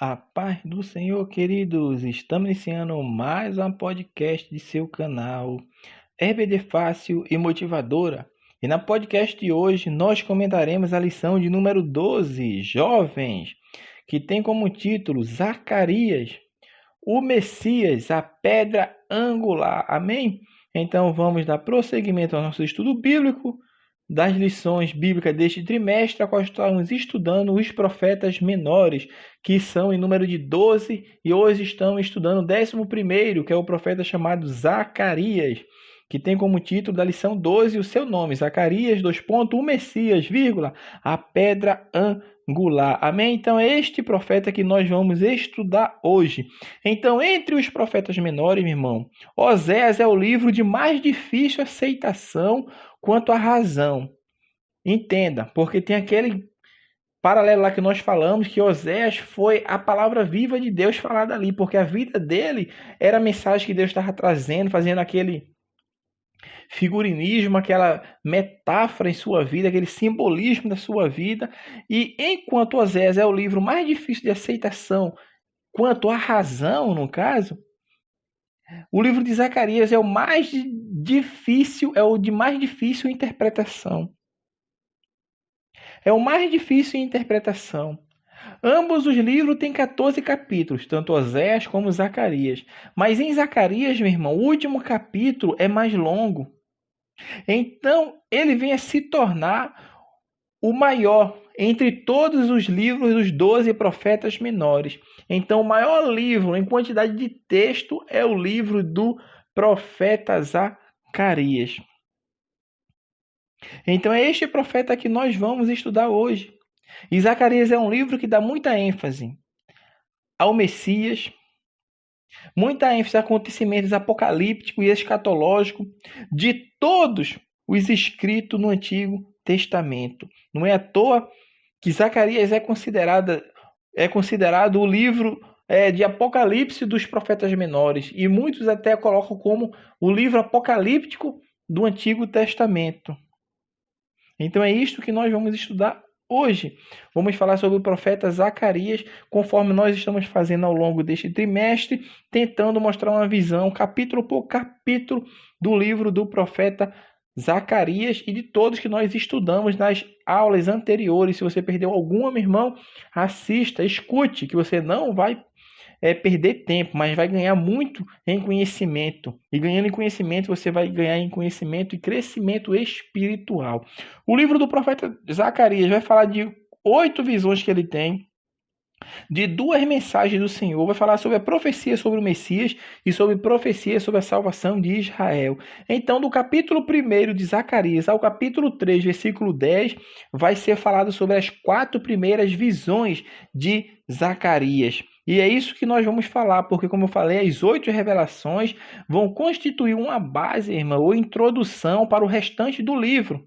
A paz do Senhor, queridos. Estamos iniciando mais um podcast de seu canal EBD Fácil e Motivadora. E na podcast de hoje nós comentaremos a lição de número 12, Jovens, que tem como título Zacarias, o Messias, a pedra angular. Amém? Então vamos dar prosseguimento ao nosso estudo bíblico das lições bíblicas deste trimestre, a qual estamos estudando os profetas menores, que são em número de 12, e hoje estamos estudando o 11º, que é o profeta chamado Zacarias, que tem como título da lição 12 o seu nome, Zacarias, o Messias, a pedra angular. Amém? Então é este profeta que nós vamos estudar hoje. Então, entre os profetas menores, meu irmão, Oséias é o livro de mais difícil aceitação quanto à razão. Entenda, porque tem aquele paralelo lá que nós falamos, que Oséias foi a palavra viva de Deus falada ali, porque a vida dele era a mensagem que Deus estava trazendo, fazendo aquele figurinismo, aquela metáfora em sua vida, aquele simbolismo da sua vida. E enquanto Oséias é o livro mais difícil de aceitação quanto à razão, no caso, o livro de Zacarias é o mais difícil, é o de mais difícil interpretação. É o mais difícil em interpretação. Ambos os livros têm 14 capítulos, tanto Oséias como Zacarias. Mas em Zacarias, meu irmão, o último capítulo é mais longo. Então, ele vem a se tornar o maior entre todos os livros dos 12 profetas menores. Então, o maior livro em quantidade de texto é o livro do profeta Zacarias. Então, é este profeta que nós vamos estudar hoje. E Zacarias é um livro que dá muita ênfase ao Messias, muita ênfase a acontecimentos apocalípticos e escatológicos de todos os escritos no Antigo Testamento. Não é à toa que Zacarias é considerado o livro de Apocalipse dos profetas menores. E muitos até colocam como o livro apocalíptico do Antigo Testamento. Então é isto que nós vamos estudar hoje. Vamos falar sobre o profeta Zacarias, conforme nós estamos fazendo ao longo deste trimestre, tentando mostrar uma visão, capítulo por capítulo, do livro do profeta Zacarias e de todos que nós estudamos nas aulas anteriores. Se você perdeu alguma, meu irmão, assista, escute, que você não vai perder tempo, mas vai ganhar muito em conhecimento. E ganhando em conhecimento, você vai ganhar em conhecimento e crescimento espiritual. O livro do profeta Zacarias vai falar de 8 visões que ele tem, de 2 mensagens do Senhor, vai falar sobre a profecia sobre o Messias e sobre profecia sobre a salvação de Israel. Então, do capítulo 1 de Zacarias ao capítulo 3, versículo 10, vai ser falado sobre as 4 primeiras visões de Zacarias. E é isso que nós vamos falar, porque, como eu falei, as 8 revelações vão constituir uma base, irmão, ou introdução para o restante do livro.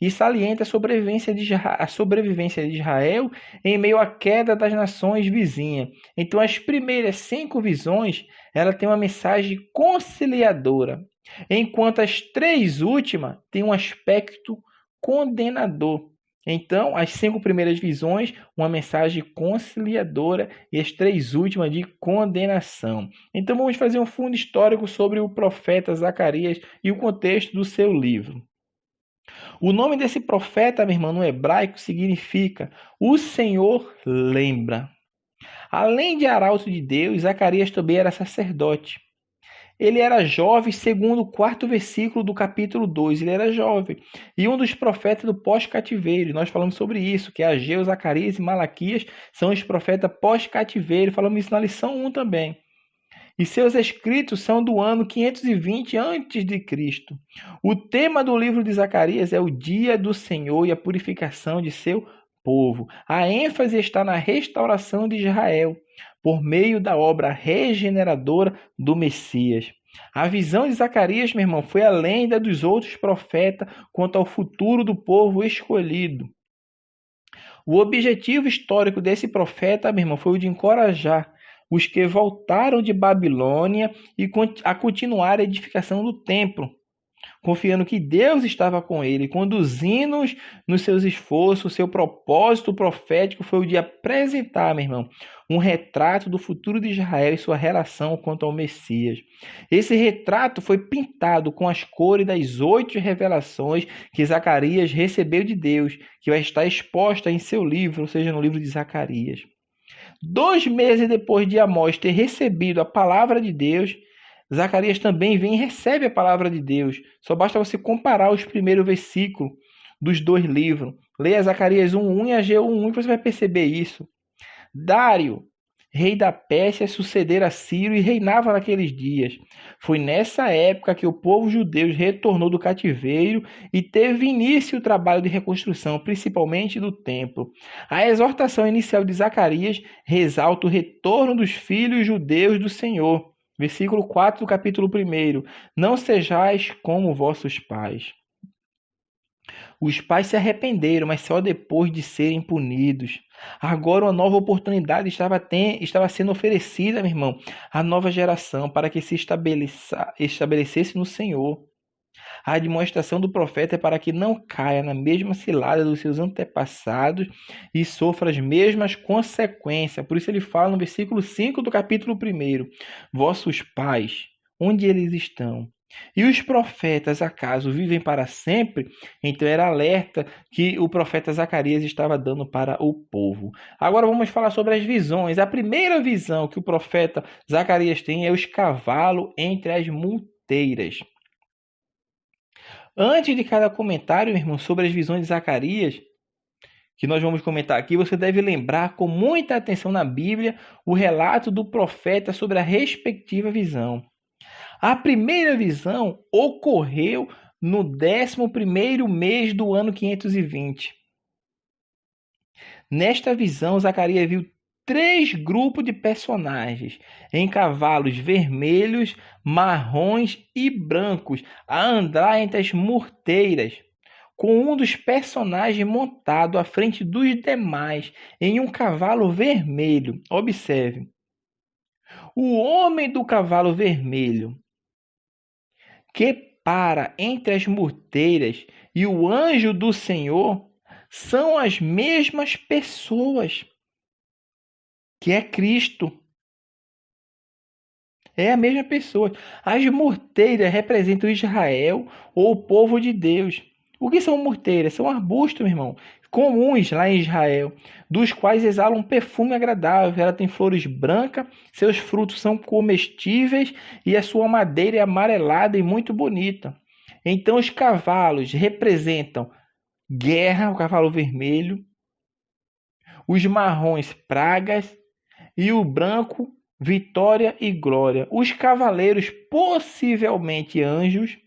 E salienta a sobrevivência de Israel em meio à queda das nações vizinhas. Então, as primeiras 5 visões, ela tem uma mensagem conciliadora, enquanto as 3 últimas têm um aspecto condenador. Então, as 5 primeiras visões, uma mensagem conciliadora, e as 3 últimas de condenação. Então, vamos fazer um fundo histórico sobre o profeta Zacarias e o contexto do seu livro. O nome desse profeta, meu irmão, no hebraico significa o Senhor lembra. Além de arauto de Deus, Zacarias também era sacerdote. Ele era jovem, segundo o 4º versículo do capítulo 2. Ele era jovem. E um dos profetas do pós-cativeiro. Nós falamos sobre isso, que Ageu, Zacarias e Malaquias são os profetas pós-cativeiro. Falamos isso na lição 1 também. E seus escritos são do ano 520 a.C. O tema do livro de Zacarias é o dia do Senhor e a purificação de seu povo. A ênfase está na restauração de Israel, por meio da obra regeneradora do Messias. A visão de Zacarias, meu irmão, foi além da dos outros profetas quanto ao futuro do povo escolhido. O objetivo histórico desse profeta, meu irmão, foi o de encorajar os que voltaram de Babilônia e a continuar a edificação do templo. confiando que Deus estava com ele, conduzindo-os nos seus esforços. O seu propósito profético foi o de apresentar, meu irmão, um retrato do futuro de Israel e sua relação quanto ao Messias. Esse retrato foi pintado com as cores das 8 revelações que Zacarias recebeu de Deus, que vai estar exposta em seu livro, ou seja, no livro de Zacarias. 2 meses depois de Amós ter recebido a palavra de Deus, Zacarias também vem e recebe a palavra de Deus. Só basta você comparar os primeiros versículos dos 2 livros. Leia Zacarias 1:1 e Ageu 1:1 que você vai perceber isso. Dário, rei da Pérsia, sucedera a Ciro e reinava naqueles dias. Foi nessa época que o povo judeu retornou do cativeiro e teve início o trabalho de reconstrução, principalmente do templo. A exortação inicial de Zacarias resalta o retorno dos filhos judeus do Senhor. Versículo 4 do capítulo 1. Não sejais como vossos pais. Os pais se arrependeram, mas só depois de serem punidos. Agora uma nova oportunidade estava sendo oferecida, meu irmão, à nova geração, para que se estabelecesse no Senhor. A admoestação do profeta é para que não caia na mesma cilada dos seus antepassados e sofra as mesmas consequências. Por isso ele fala no versículo 5 do capítulo 1. Vossos pais, onde eles estão? E os profetas, acaso, vivem para sempre? Então era alerta que o profeta Zacarias estava dando para o povo. Agora vamos falar sobre as visões. A primeira visão que o profeta Zacarias tem é os cavalos entre as multeiras. Antes de cada comentário, meu irmão, sobre as visões de Zacarias, que nós vamos comentar aqui, você deve lembrar com muita atenção na Bíblia o relato do profeta sobre a respectiva visão. A primeira visão ocorreu no 11º mês do ano 520. Nesta visão, Zacarias viu 3 grupos de personagens em cavalos vermelhos, marrons e brancos a andar entre as morteiras, com um dos personagens montado à frente dos demais em um cavalo vermelho. Observe. O homem do cavalo vermelho que para entre as morteiras e o anjo do Senhor são as mesmas pessoas, que é Cristo. É a mesma pessoa. As morteiras representam Israel ou o povo de Deus. O que são morteiras? São arbustos, meu irmão, comuns lá em Israel, dos quais exalam um perfume agradável. Ela tem flores brancas, seus frutos são comestíveis e a sua madeira é amarelada e muito bonita. Então os cavalos representam guerra, o cavalo vermelho, os marrons pragas e o branco vitória e glória. Os cavaleiros, possivelmente anjos,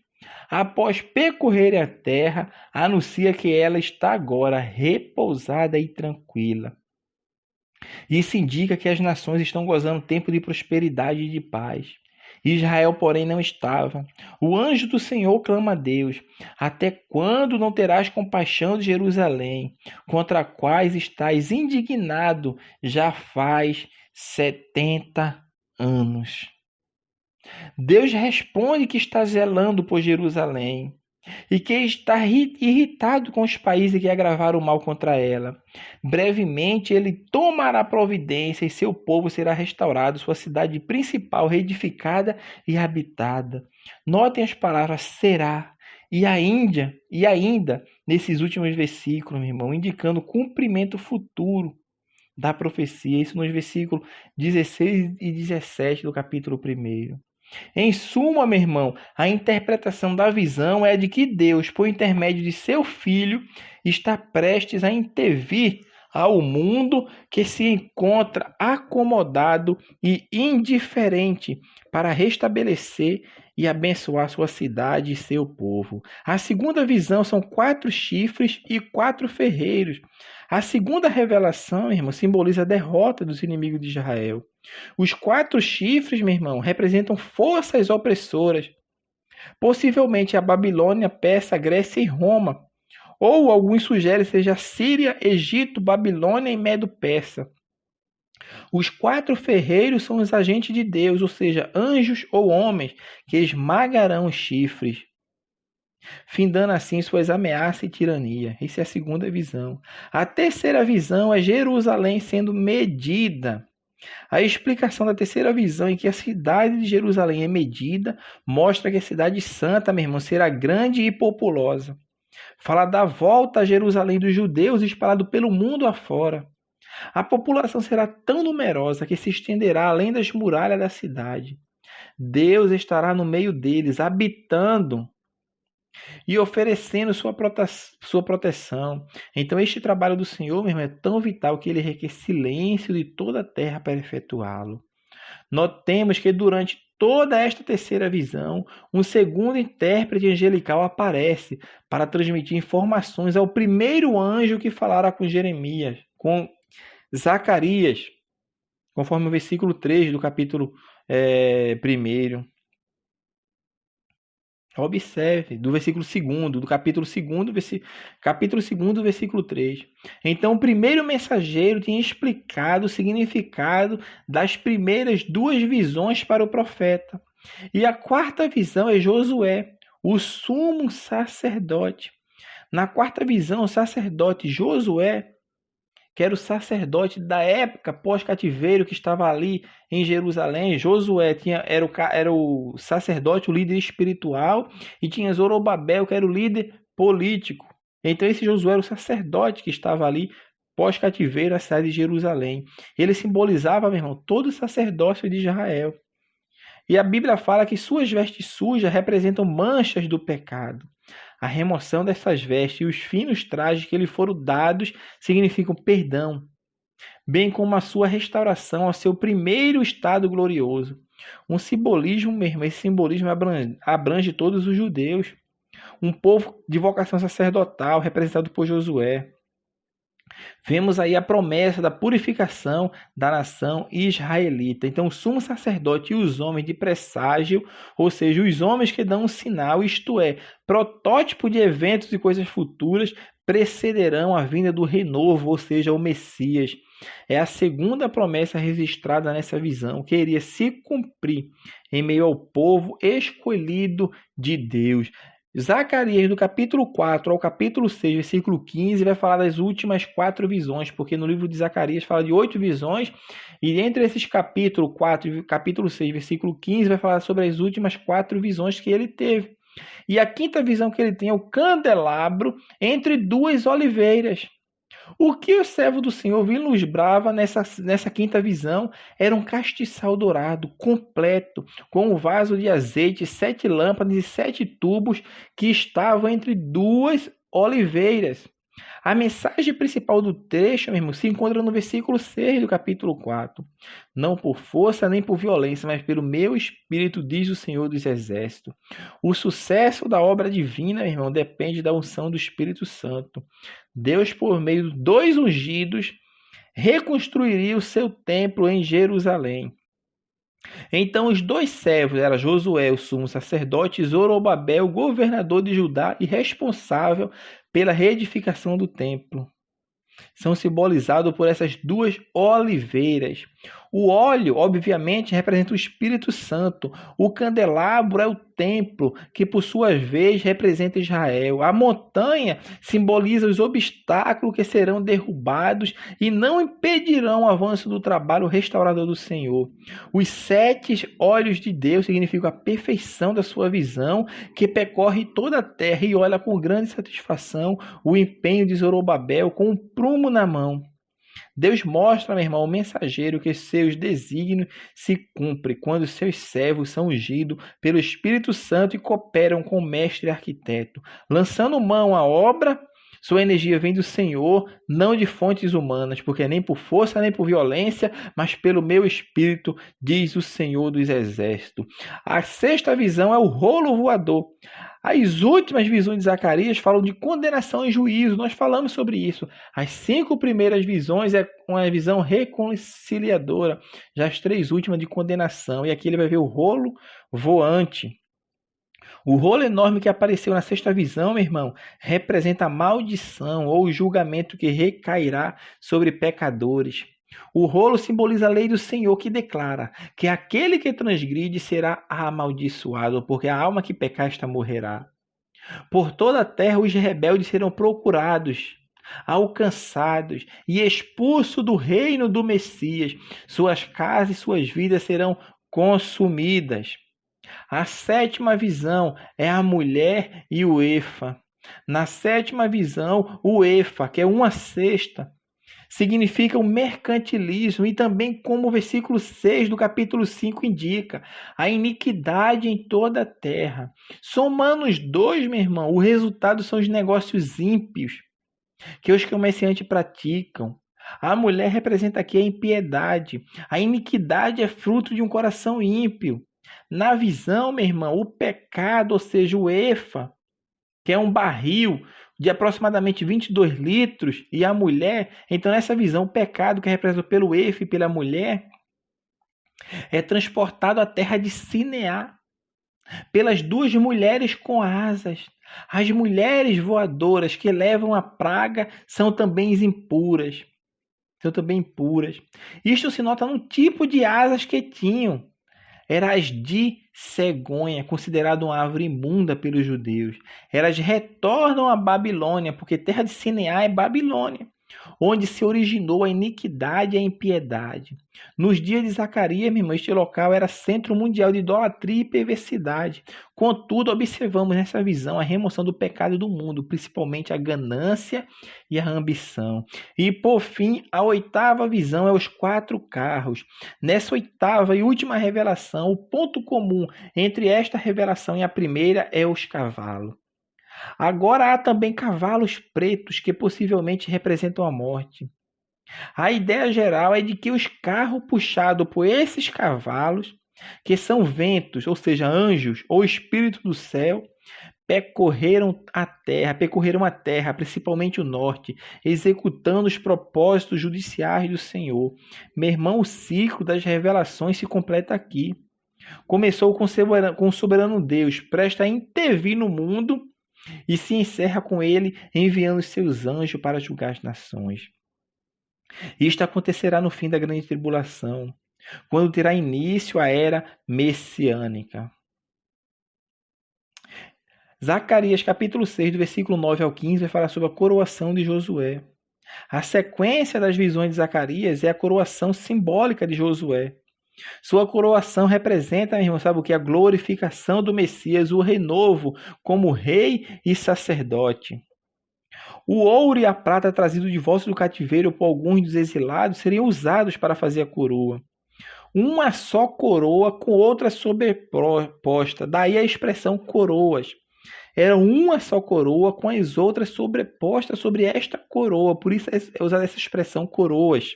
após percorrerem a terra, anuncia que ela está agora repousada e tranquila. Isso indica que as nações estão gozando tempo de prosperidade e de paz. Israel, porém, não estava. O anjo do Senhor clama a Deus: até quando não terás compaixão de Jerusalém, contra a quais estás indignado já faz 70 anos? Deus responde que está zelando por Jerusalém e que está irritado com os países que agravaram o mal contra ela. Brevemente ele tomará providência e seu povo será restaurado, sua cidade principal reedificada e habitada. Notem as palavras será e ainda nesses últimos versículos, meu irmão, indicando o cumprimento futuro da profecia. Isso nos versículos 16 e 17 do capítulo 1. Em suma, meu irmão, a interpretação da visão é de que Deus, por intermédio de seu Filho, está prestes a intervir ao mundo que se encontra acomodado e indiferente para restabelecer e abençoar sua cidade e seu povo. A segunda visão são 4 chifres e 4 ferreiros. A segunda revelação, meu irmão, simboliza a derrota dos inimigos de Israel. Os 4 chifres, meu irmão, representam forças opressoras. Possivelmente a Babilônia, Pérsia, Grécia e Roma. Ou alguns sugerem seja Síria, Egito, Babilônia e Medo-Persa. Os 4 ferreiros são os agentes de Deus, ou seja, anjos ou homens, que esmagarão os chifres. findando assim suas ameaças e tirania. Essa é a segunda visão. A terceira visão é Jerusalém sendo medida. A explicação da terceira visão, em que a cidade de Jerusalém é medida, mostra que a cidade santa, meu irmão, será grande e populosa. Fala da volta a Jerusalém dos judeus espalhado pelo mundo afora. A população será tão numerosa que se estenderá além das muralhas da cidade. Deus estará no meio deles, habitando e oferecendo sua proteção. Então, este trabalho do Senhor, meu irmão, é tão vital que ele requer silêncio de toda a terra para efetuá-lo. Notemos que durante toda esta terceira visão, um segundo intérprete angelical aparece para transmitir informações ao primeiro anjo que falara com Jeremias, com Zacarias, conforme o versículo 3 do capítulo 1. Observe, do versículo 2, do capítulo 2, versículo 3. Então, o primeiro mensageiro tinha explicado o significado das primeiras duas visões para o profeta. E a quarta visão é Josué, o sumo sacerdote. Na quarta visão, o sacerdote Josué, que era o sacerdote da época pós-cativeiro que estava ali em Jerusalém. Josué era o sacerdote, o líder espiritual, e tinha Zorobabel, que era o líder político. Então esse Josué era o sacerdote que estava ali pós-cativeiro na cidade de Jerusalém. Ele simbolizava, meu irmão, todo o sacerdócio de Israel. E a Bíblia fala que suas vestes sujas representam manchas do pecado. A remoção dessas vestes e os finos trajes que lhe foram dados significam perdão, bem como a sua restauração ao seu primeiro estado glorioso. Um simbolismo, mesmo, esse simbolismo abrange todos os judeus. Um povo de vocação sacerdotal, representado por Josué. Vemos aí a promessa da purificação da nação israelita. Então, o sumo sacerdote e os homens de presságio, ou seja, os homens que dão um sinal, isto é, protótipo de eventos e coisas futuras, precederão a vinda do renovo, ou seja, o Messias. É a segunda promessa registrada nessa visão, que iria se cumprir em meio ao povo escolhido de Deus. Zacarias, do capítulo 4 ao capítulo 6, versículo 15, vai falar das últimas 4 visões, porque no livro de Zacarias fala de 8 visões, e entre esses capítulo 4 e capítulo 6, versículo 15, vai falar sobre as últimas 4 visões que ele teve. E a quinta visão que ele tem é o candelabro entre duas oliveiras. O que o servo do Senhor vislumbrava nessa quinta visão era um castiçal dourado, completo, com um vaso de azeite, 7 lâmpadas e 7 tubos que estavam entre duas oliveiras. A mensagem principal do trecho, meu irmão, se encontra no versículo 6 do capítulo 4. Não por força nem por violência, mas pelo meu espírito, diz o Senhor dos Exércitos. O sucesso da obra divina, meu irmão, depende da unção do Espírito Santo. Deus, por meio de 2 ungidos, reconstruiria o seu templo em Jerusalém. Então os 2 servos, era Josué, o sumo sacerdote, e Zorobabel, o governador de Judá e responsável pela reedificação do templo, são simbolizados por essas 2 oliveiras. O óleo, obviamente, representa o Espírito Santo. O candelabro é o templo, que por sua vez representa Israel. A montanha simboliza os obstáculos que serão derrubados e não impedirão o avanço do trabalho restaurador do Senhor. Os 7 olhos de Deus significam a perfeição da sua visão, que percorre toda a terra e olha com grande satisfação o empenho de Zorobabel com um prumo na mão. Deus mostra, meu irmão, ao mensageiro que seus desígnios se cumprem quando seus servos são ungidos pelo Espírito Santo e cooperam com o mestre arquiteto. Lançando mão à obra, sua energia vem do Senhor, não de fontes humanas, porque nem por força nem por violência, mas pelo meu Espírito, diz o Senhor dos Exércitos. A sexta visão é o rolo voador. As últimas visões de Zacarias falam de condenação e juízo. Nós falamos sobre isso. As 5 primeiras visões é uma visão reconciliadora. Já as 3 últimas de condenação. E aqui ele vai ver o rolo voante. O rolo enorme que apareceu na sexta visão, meu irmão, representa a maldição ou o julgamento que recairá sobre pecadores. O rolo simboliza a lei do Senhor, que declara que aquele que transgride será amaldiçoado, porque a alma que pecar esta morrerá. Por toda a terra os rebeldes serão procurados, alcançados e expulsos do reino do Messias. Suas casas e suas vidas serão consumidas. A sétima visão é a mulher e o efa. Na sétima visão, o efa, que é uma cesta, significa o mercantilismo e também, como o versículo 6 do capítulo 5 indica, a iniquidade em toda a terra. Somando os dois, meu irmão, o resultado são os negócios ímpios que os comerciantes praticam. A mulher representa aqui a impiedade. A iniquidade é fruto de um coração ímpio. Na visão, meu irmão, o pecado, ou seja, o efa, que é um barril de aproximadamente 22 litros, e a mulher, então nessa visão, o pecado que é representado pelo efa e pela mulher, é transportado à terra de Sineá, pelas duas mulheres com asas. As mulheres voadoras que levam a praga são também impuras. Isto se nota no tipo de asas que tinham. Eram as de cegonha, considerado uma árvore imunda pelos judeus. Elas retornam à Babilônia, porque terra de Sineá é Babilônia, onde se originou a iniquidade e a impiedade. Nos dias de Zacarias, meu irmão, este local era centro mundial de idolatria e perversidade. Contudo, observamos nessa visão a remoção do pecado do mundo, principalmente a ganância e a ambição. E, por fim, a oitava visão é os 4 carros. Nessa oitava e última revelação, o ponto comum entre esta revelação e a primeira é os cavalos. Agora há também cavalos pretos que possivelmente representam a morte. A ideia geral é de que os carros puxados por esses cavalos, que são ventos, ou seja, anjos ou espíritos do céu, percorreram a terra, principalmente o norte, executando os propósitos judiciais do Senhor. Meu irmão, o ciclo das revelações se completa aqui. Começou com o soberano Deus, presta a intervir no mundo, e se encerra com ele enviando seus anjos para julgar as nações. Isto acontecerá no fim da grande tribulação, quando terá início a era messiânica. Zacarias capítulo 6, do versículo 9 ao 15, vai falar sobre a coroação de Josué. A sequência das visões de Zacarias é a coroação simbólica de Josué. Sua coroação representa, meu irmão, sabe o que? A glorificação do Messias, o renovo como rei e sacerdote. O ouro e a prata trazidos de volta do cativeiro por alguns dos exilados seriam usados para fazer a coroa. Uma só coroa com outra sobreposta, daí a expressão coroas. Era uma só coroa com as outras sobrepostas sobre esta coroa, por isso é usada essa expressão coroas,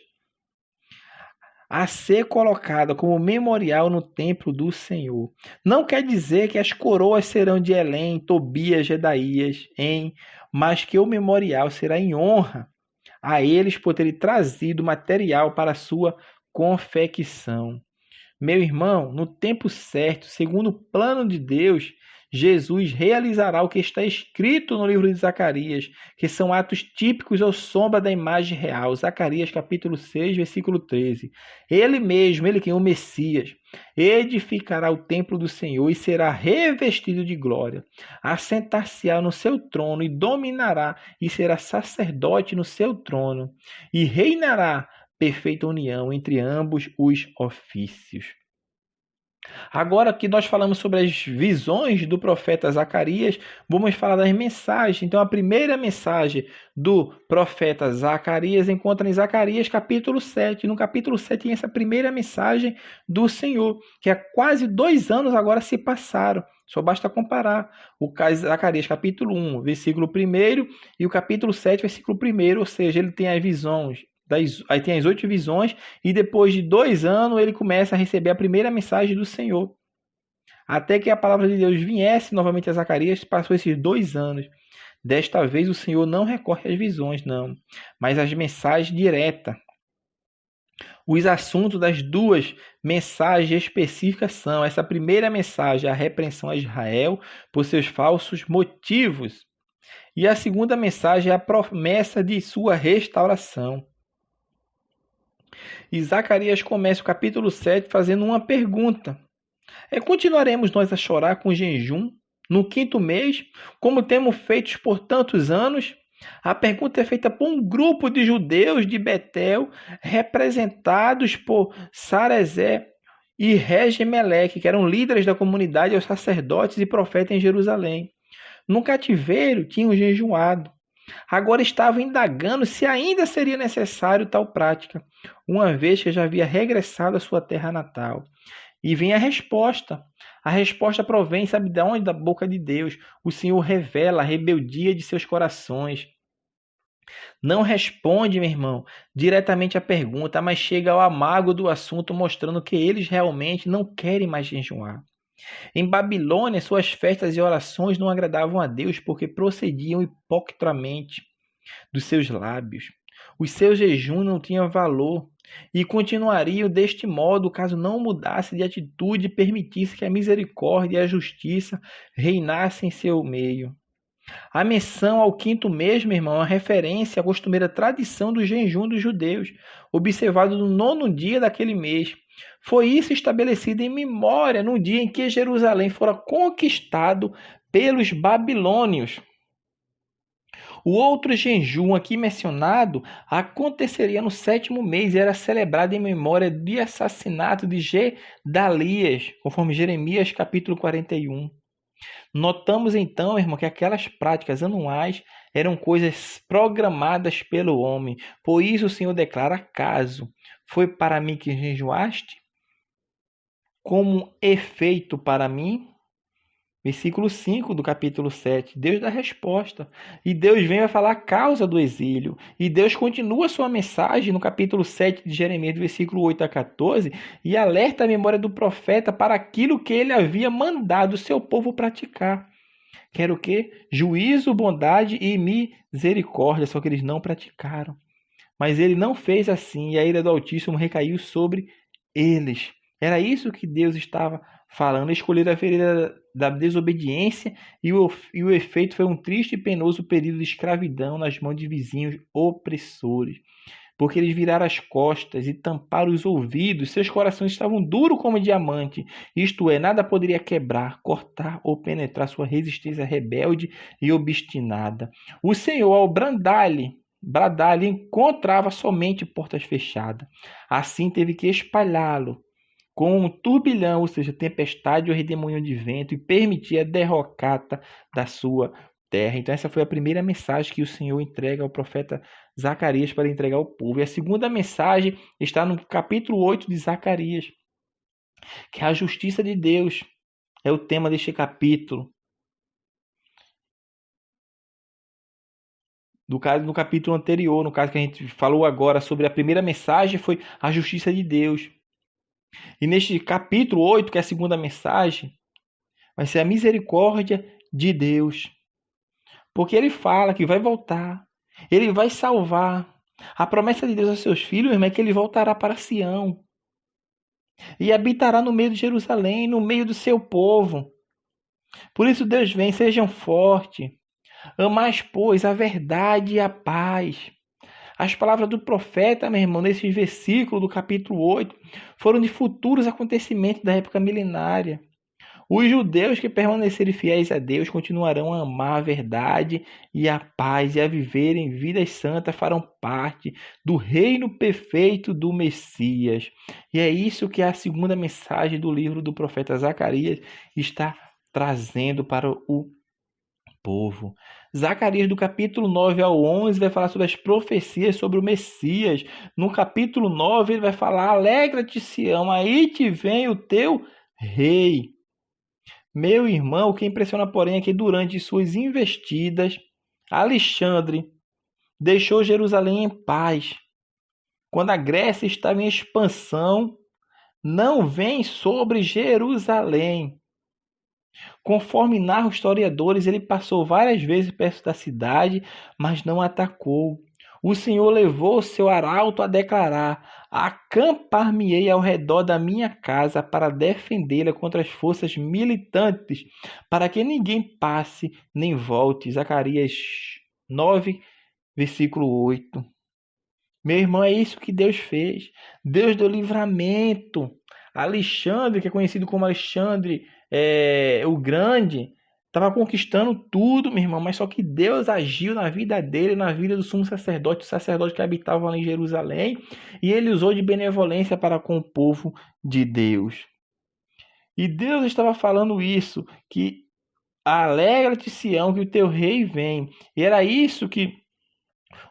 a ser colocada como memorial no templo do Senhor. Não quer dizer que as coroas serão de Elém, Tobias, Jedaías, mas que o memorial será em honra a eles por terem trazido material para a sua confecção. Meu irmão, no tempo certo, segundo o plano de Deus, Jesus realizará o que está escrito no livro de Zacarias, que são atos típicos ou sombra da imagem real. Zacarias capítulo 6, versículo 13. Ele mesmo, ele que é o Messias, edificará o templo do Senhor e será revestido de glória. Assentar-se-á no seu trono e dominará e será sacerdote no seu trono e reinará perfeita união entre ambos os ofícios. Agora que nós falamos sobre as visões do profeta Zacarias, vamos falar das mensagens. Então, a primeira mensagem do profeta Zacarias encontra em Zacarias capítulo 7. No capítulo 7 tem essa primeira mensagem do Senhor, que há quase 2 anos agora se passaram. Só basta comparar o Zacarias capítulo 1, versículo 1 e o capítulo 7, versículo 1, ou seja, ele tem as visões. Aí tem as 8 visões e depois de 2 anos ele começa a receber a primeira mensagem do Senhor. Até que a palavra de Deus viesse novamente a Zacarias, passou esses 2 anos. Desta vez o Senhor não recorre às visões, não, mas às mensagens diretas. Os assuntos das 2 mensagens específicas são: essa primeira mensagem, a repreensão a Israel por seus falsos motivos. E a segunda mensagem é a promessa de sua restauração. E Zacarias começa o capítulo 7 fazendo uma pergunta. Continuaremos nós a chorar com jejum no quinto mês, como temos feito por tantos anos? A pergunta é feita por um grupo de judeus de Betel, representados por Sarezé e Regimeleque, que eram líderes da comunidade, os sacerdotes e profetas em Jerusalém. No cativeiro tinham jejuado. Agora estavam indagando se ainda seria necessário tal prática, uma vez que já havia regressado à sua terra natal. E vem a resposta. A resposta provém, sabe de onde? Da boca de Deus. O Senhor revela a rebeldia de seus corações. Não responde, meu irmão, diretamente à pergunta, mas chega ao amargo do assunto, mostrando que eles realmente não querem mais jejuar. Em Babilônia, suas festas e orações não agradavam a Deus porque procediam hipocritamente dos seus lábios. Os seus jejuns não tinham valor e continuariam deste modo caso não mudasse de atitude e permitisse que a misericórdia e a justiça reinassem em seu meio. A menção ao quinto mês, meu irmão, é uma referência à costumeira tradição do jejum dos judeus, observado no nono dia daquele mês. Foi isso estabelecido em memória no dia em que Jerusalém fora conquistado pelos babilônios. O outro jejum aqui mencionado aconteceria no sétimo mês e era celebrado em memória do assassinato de Gedalias, conforme Jeremias capítulo 41. Notamos então, irmão, que aquelas práticas anuais eram coisas programadas pelo homem. Por isso o Senhor declara: acaso foi para mim que jejuaste? Como efeito para mim? Versículo 5 do capítulo 7. Deus dá resposta. E Deus vem a falar a causa do exílio. E Deus continua sua mensagem no capítulo 7 de Jeremias, do versículo 8 a 14, e alerta a memória do profeta para aquilo que ele havia mandado o seu povo praticar. Que era o quê? Juízo, bondade e misericórdia, só que eles não praticaram. Mas ele não fez assim, e a ira do Altíssimo recaiu sobre eles. Era isso que Deus estava falando. Escolher a ferida da desobediência e o efeito foi um triste e penoso período de escravidão nas mãos de vizinhos opressores. Porque eles viraram as costas e tamparam os ouvidos, seus corações estavam duros como diamante, isto é, nada poderia quebrar, cortar ou penetrar sua resistência rebelde e obstinada. O Senhor, ao bradar-lhe, encontrava somente portas fechadas. Assim teve que espalhá-lo com um turbilhão, ou seja, tempestade ou redemoinho de vento, e permitir a derrocata da sua terra. Então essa foi a primeira mensagem que o Senhor entrega ao profeta Zacarias para entregar ao povo. E a segunda mensagem está no capítulo 8 de Zacarias, que é a justiça de Deus. É o tema deste capítulo. No capítulo anterior, no caso que a gente falou agora sobre a primeira mensagem, foi a justiça de Deus. E neste capítulo 8, que é a segunda mensagem, vai ser a misericórdia de Deus. Porque ele fala que vai voltar, ele vai salvar. A promessa de Deus aos seus filhos, irmão, é que ele voltará para Sião e habitará no meio de Jerusalém, no meio do seu povo. Por isso Deus vem, sejam fortes, amais, pois, a verdade e a paz. As palavras do profeta, meu irmão, nesse versículo do capítulo 8, foram de futuros acontecimentos da época milenária. Os judeus que permanecerem fiéis a Deus continuarão a amar a verdade e a paz e a viverem vidas santas, farão parte do reino perfeito do Messias. E é isso que a segunda mensagem do livro do profeta Zacarias está trazendo para o povo. Zacarias, do capítulo 9 ao 11, vai falar sobre as profecias sobre o Messias. No capítulo 9, ele vai falar: alegra-te, Sião, aí te vem o teu rei. Meu irmão, o que impressiona, porém, é que durante suas investidas, Alexandre deixou Jerusalém em paz. Quando a Grécia estava em expansão, não vem sobre Jerusalém. Conforme narram os historiadores, ele passou várias vezes perto da cidade, mas não atacou. O Senhor levou seu arauto a declarar: acampar-me-ei ao redor da minha casa para defendê-la contra as forças militantes, para que ninguém passe nem volte. Zacarias 9, versículo 8. Meu irmão, é isso que Deus fez. Deus deu livramento. Alexandre, que é conhecido como Alexandre o Grande, estava conquistando tudo, meu irmão, mas só que Deus agiu na vida dele, na vida do sumo sacerdote, o sacerdote que habitava lá em Jerusalém, e ele usou de benevolência para com o povo de Deus. E Deus estava falando isso, que alegra-te, Sião, que o teu rei vem. E era isso que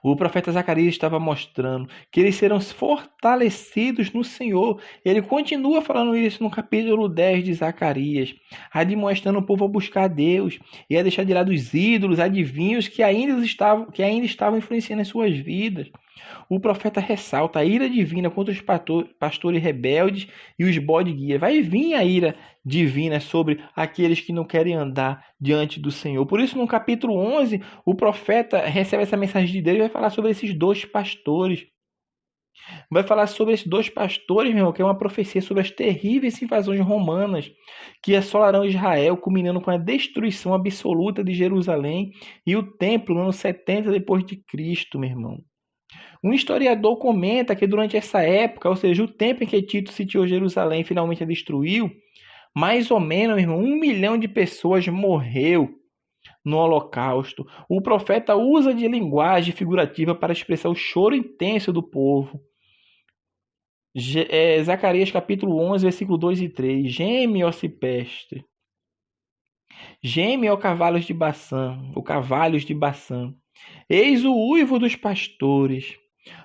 o profeta Zacarias estava mostrando, que eles serão fortalecidos no Senhor. Ele continua falando isso no capítulo 10 de Zacarias, admoestando o povo a buscar a Deus e a deixar de lado os ídolos, adivinhos que ainda estavam influenciando as suas vidas. O profeta ressalta a ira divina contra os pastores rebeldes e os bode-guia. Vai vir a ira divina sobre aqueles que não querem andar diante do Senhor. Por isso, no capítulo 11, o profeta recebe essa mensagem de Deus e vai falar sobre esses dois pastores. Vai falar sobre esses dois pastores, meu irmão, que é uma profecia sobre as terríveis invasões romanas que assolarão Israel, culminando com a destruição absoluta de Jerusalém e o templo no ano 70 depois de Cristo, meu irmão. Um historiador comenta que durante essa época, ou seja, o tempo em que Tito sitiou Jerusalém e finalmente a destruiu, mais ou menos, meu irmão, 1 milhão de pessoas morreu no Holocausto. O profeta usa de linguagem figurativa para expressar o choro intenso do povo. Zacarias capítulo 11, versículo 2 e 3. Geme, ó cipestre. Geme, ó cavalos de Baçã, ou cavalos de Baçã. Eis o uivo dos pastores,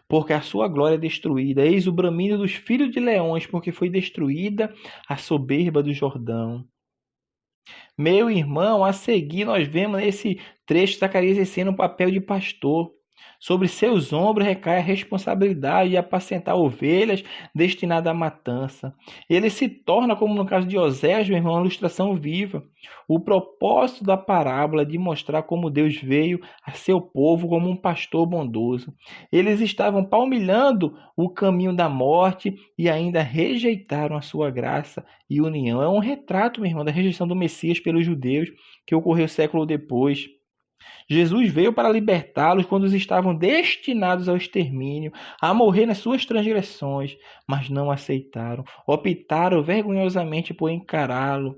porque a sua glória é destruída. Eis o bramido dos filhos de leões, porque foi destruída a soberba do Jordão. Meu irmão, a seguir nós vemos nesse trecho Zacarias exercendo o papel de pastor. Sobre seus ombros recai a responsabilidade de apacentar ovelhas destinadas à matança. Ele se torna, como no caso de Oséias, meu irmão, uma ilustração viva. O propósito da parábola é de mostrar como Deus veio a seu povo como um pastor bondoso. Eles estavam palmilhando o caminho da morte e ainda rejeitaram a sua graça e união. É um retrato, meu irmão, da rejeição do Messias pelos judeus que ocorreu século depois. Jesus veio para libertá-los quando estavam destinados ao extermínio, a morrer nas suas transgressões, mas não aceitaram. Optaram vergonhosamente por encará-lo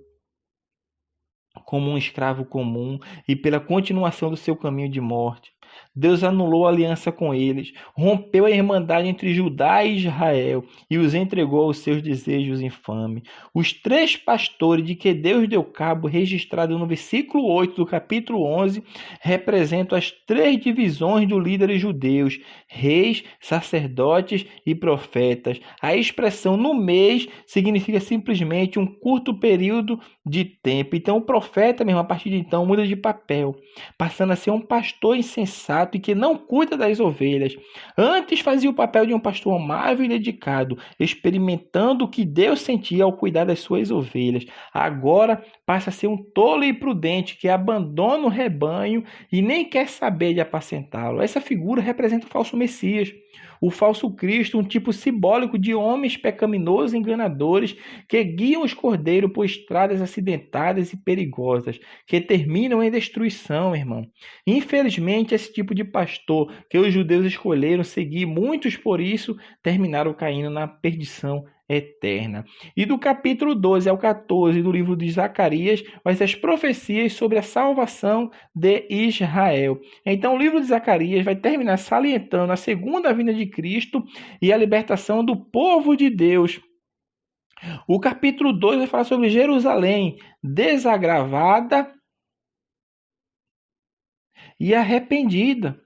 como um escravo comum e pela continuação do seu caminho de morte. Deus anulou a aliança com eles, rompeu a irmandade entre Judá e Israel e os entregou aos seus desejos infames. Os 3 pastores de que Deus deu cabo, registrado no versículo 8 do capítulo 11, representam as 3 divisões dos líderes judeus, reis, sacerdotes e profetas. A expressão no mês significa simplesmente um curto período de tempo. Então o profeta, mesmo a partir de então, muda de papel, passando a ser um pastor insensato e que não cuida das ovelhas. Antes fazia o papel de um pastor amável e dedicado, experimentando o que Deus sentia ao cuidar das suas ovelhas. Agora passa a ser um tolo e prudente que abandona o rebanho e nem quer saber de apacentá-lo. Essa figura representa o falso Messias, o falso Cristo, um tipo simbólico de homens pecaminosos e enganadores que guiam os cordeiros por estradas acidentadas e perigosas, que terminam em destruição, irmão. Infelizmente, esse tipo de pastor que os judeus escolheram seguir, muitos por isso terminaram caindo na perdição eterna. E do capítulo 12 ao 14 do livro de Zacarias, vai ser as profecias sobre a salvação de Israel. Então, o livro de Zacarias vai terminar salientando a segunda vinda de Cristo e a libertação do povo de Deus. O capítulo 2 vai falar sobre Jerusalém desagravada e arrependida.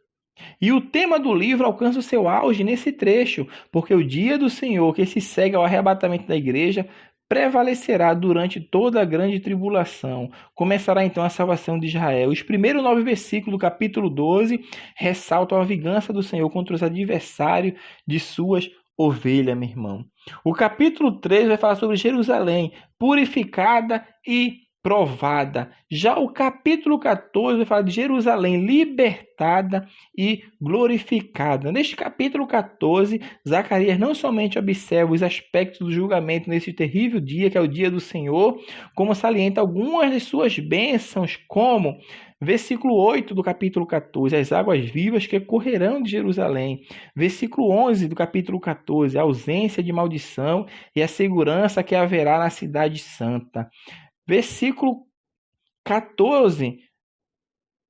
E o tema do livro alcança o seu auge nesse trecho, porque o dia do Senhor, que se segue ao arrebatamento da igreja, prevalecerá durante toda a grande tribulação. Começará então a salvação de Israel. Os primeiros 9 versículos do capítulo 12 ressaltam a vingança do Senhor contra os adversários de suas ovelhas, meu irmão. O capítulo 3 vai falar sobre Jerusalém, purificada e provada. Já o capítulo 14 vai falar de Jerusalém libertada e glorificada. Neste capítulo 14, Zacarias não somente observa os aspectos do julgamento nesse terrível dia, que é o dia do Senhor, como salienta algumas de suas bênçãos, como versículo 8 do capítulo 14, as águas vivas que correrão de Jerusalém. Versículo 11 do capítulo 14, a ausência de maldição e a segurança que haverá na cidade santa. Versículo 14,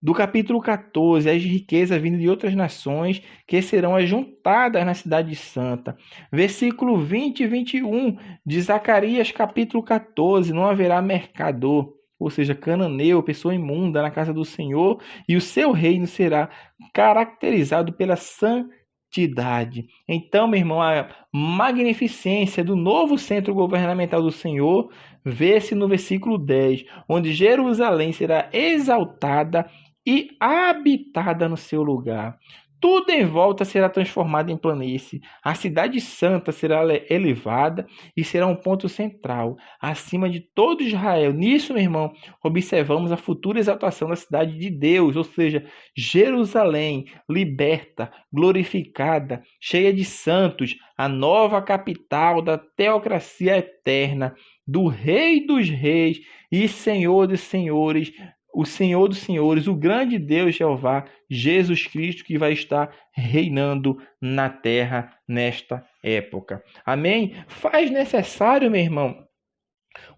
do capítulo 14, as riquezas vindo de outras nações que serão ajuntadas na cidade santa. Versículo 20 e 21 de Zacarias, capítulo 14, não haverá mercador, ou seja, cananeu, pessoa imunda na casa do Senhor, e o seu reino será caracterizado pela santidade. Então, meu irmão, a magnificência do novo centro governamental do Senhor vê-se no versículo 10, onde Jerusalém será exaltada e habitada no seu lugar. Tudo em volta será transformado em planície. A cidade santa será elevada e será um ponto central, acima de todo Israel. Nisso, meu irmão, observamos a futura exaltação da cidade de Deus, ou seja, Jerusalém, liberta, glorificada, cheia de santos, a nova capital da teocracia eterna, do Rei dos Reis e Senhor dos Senhores, o Senhor dos Senhores, o grande Deus Jeová, Jesus Cristo, que vai estar reinando na terra nesta época. Amém? Faz necessário, meu irmão,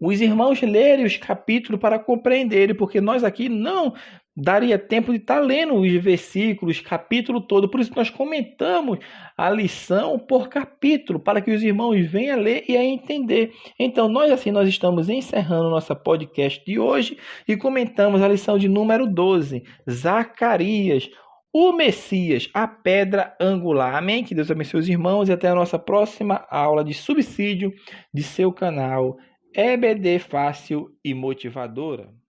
os irmãos lerem os capítulos para compreenderem, porque nós aqui não daria tempo de estar lendo os versículos, capítulo todo. Por isso nós comentamos a lição por capítulo, para que os irmãos venham ler e a entender. Então, nós estamos encerrando nossa podcast de hoje e comentamos a lição de número 12, Zacarias, o Messias, a pedra angular. Amém? Que Deus abençoe os irmãos e até a nossa próxima aula de subsídio de seu canal EBD Fácil e Motivadora.